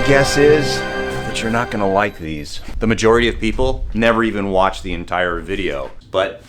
guess is that you're not gonna like these. The majority of people never even watch the entire video, but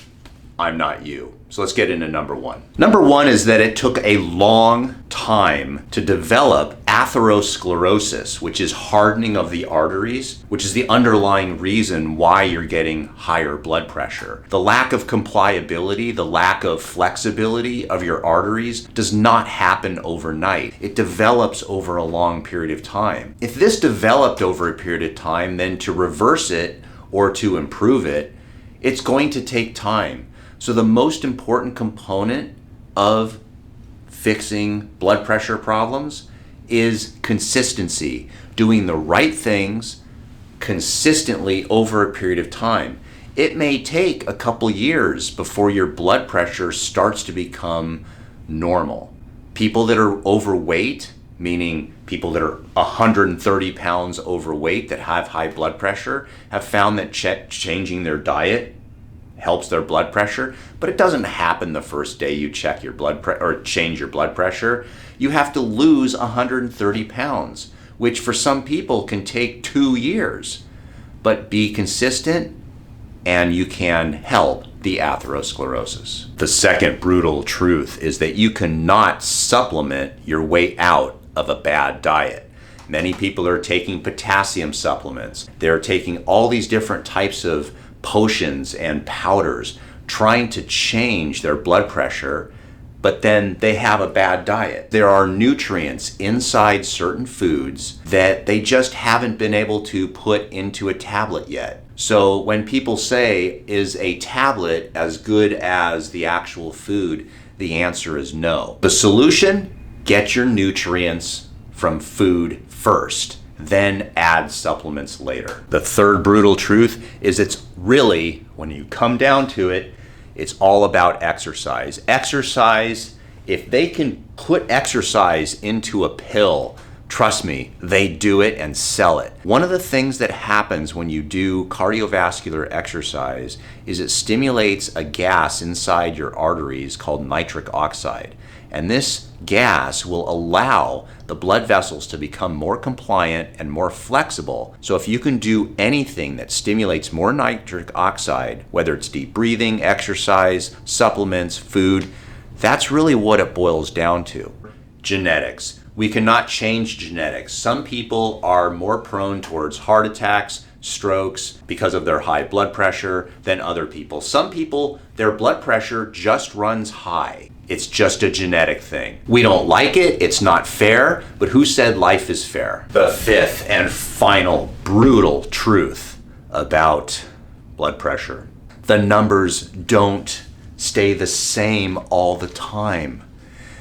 I'm not you. So let's get into number one. Number one is that it took a long time to develop atherosclerosis, which is hardening of the arteries, which is the underlying reason why you're getting higher blood pressure. The lack of compliability, the lack of flexibility of your arteries does not happen overnight. It develops over a long period of time. If this developed over a period of time, then to reverse it or to improve it, it's going to take time. So the most important component of fixing blood pressure problems is consistency, doing the right things consistently over a period of time. It may take a couple years before your blood pressure starts to become normal. People that are overweight, meaning people that are 130 pounds overweight that have high blood pressure, have found that changing their diet helps their blood pressure, but it doesn't happen the first day you check your blood pressure or change your blood pressure. You have to lose 130 pounds, which for some people can take 2 years. But be consistent and you can help the atherosclerosis. The second brutal truth is that you cannot supplement your way out of a bad diet. Many people are taking potassium supplements. They're taking all these different types of potions and powders trying to change their blood pressure, but then they have a bad diet. There are nutrients inside certain foods that they just haven't been able to put into a tablet yet. So when people say, is a tablet as good as the actual food? The answer is no. The solution, get your nutrients from food first, then add supplements later. The third brutal truth is it's really, when you come down to it, it's all about exercise. Exercise, if they can put exercise into a pill, trust me, they do it and sell it. One of the things that happens when you do cardiovascular exercise is it stimulates a gas inside your arteries called nitric oxide. And this gas will allow the blood vessels to become more compliant and more flexible. So if you can do anything that stimulates more nitric oxide, whether it's deep breathing, exercise, supplements, food, that's really what it boils down to. Genetics. We cannot change genetics. Some people are more prone towards heart attacks, strokes because of their high blood pressure than other people. Some people, their blood pressure just runs high. It's just a genetic thing. We don't like it, it's not fair, but who said life is fair? The fifth and final brutal truth about blood pressure. The numbers don't stay the same all the time.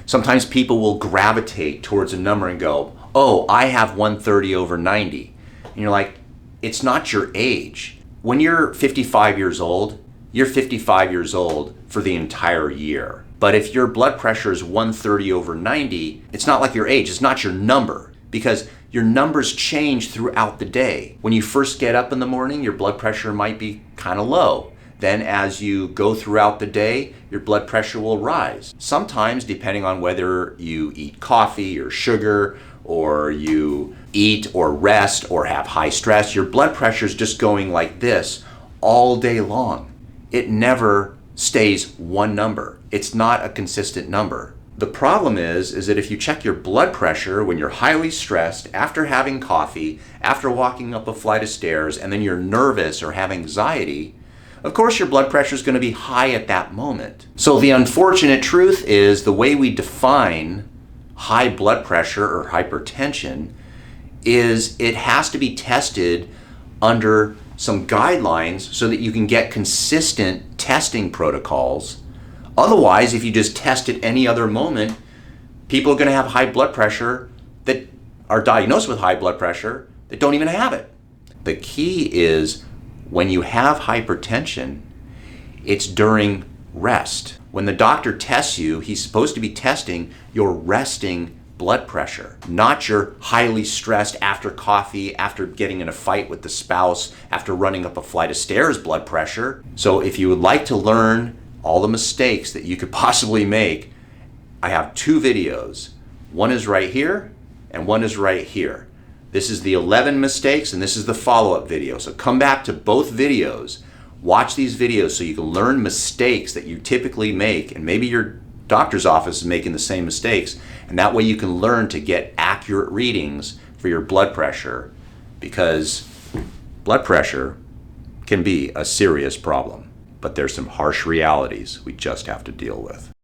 Sometimes people will gravitate towards a number and go, oh, I have 130/90. And you're like, it's not your age. When you're 55 years old, you're 55 years old for the entire year. But if your blood pressure is 130/90, it's not like your age, it's not your number, because your numbers change throughout the day. When you first get up in the morning, your blood pressure might be kind of low. Then as you go throughout the day, your blood pressure will rise. Sometimes, depending on whether you eat coffee or sugar, or you eat or rest or have high stress, your blood pressure is just going like this all day long. It never stays one number. It's not a consistent number. The problem is that if you check your blood pressure when you're highly stressed, after having coffee, after walking up a flight of stairs, and then you're nervous or have anxiety, of course your blood pressure is going to be high at that moment. So the unfortunate truth is the way we define high blood pressure or hypertension is it has to be tested under some guidelines so that you can get consistent testing protocols. Otherwise, if you just test at any other moment, people are going to have high blood pressure that are diagnosed with high blood pressure that don't even have it. The key is when you have hypertension, it's during rest. When the doctor tests you, he's supposed to be testing your resting blood pressure, not your highly stressed after coffee, after getting in a fight with the spouse, after running up a flight of stairs blood pressure. So if you would like to learn all the mistakes that you could possibly make, I have 2 videos. One is right here and one is right here. This is the 11 mistakes, and this is the follow-up video. So come back to both videos, watch these videos so you can learn mistakes that you typically make, and maybe your doctor's office is making the same mistakes, and that way you can learn to get accurate readings for your blood pressure, because blood pressure can be a serious problem, but there's some harsh realities we just have to deal with.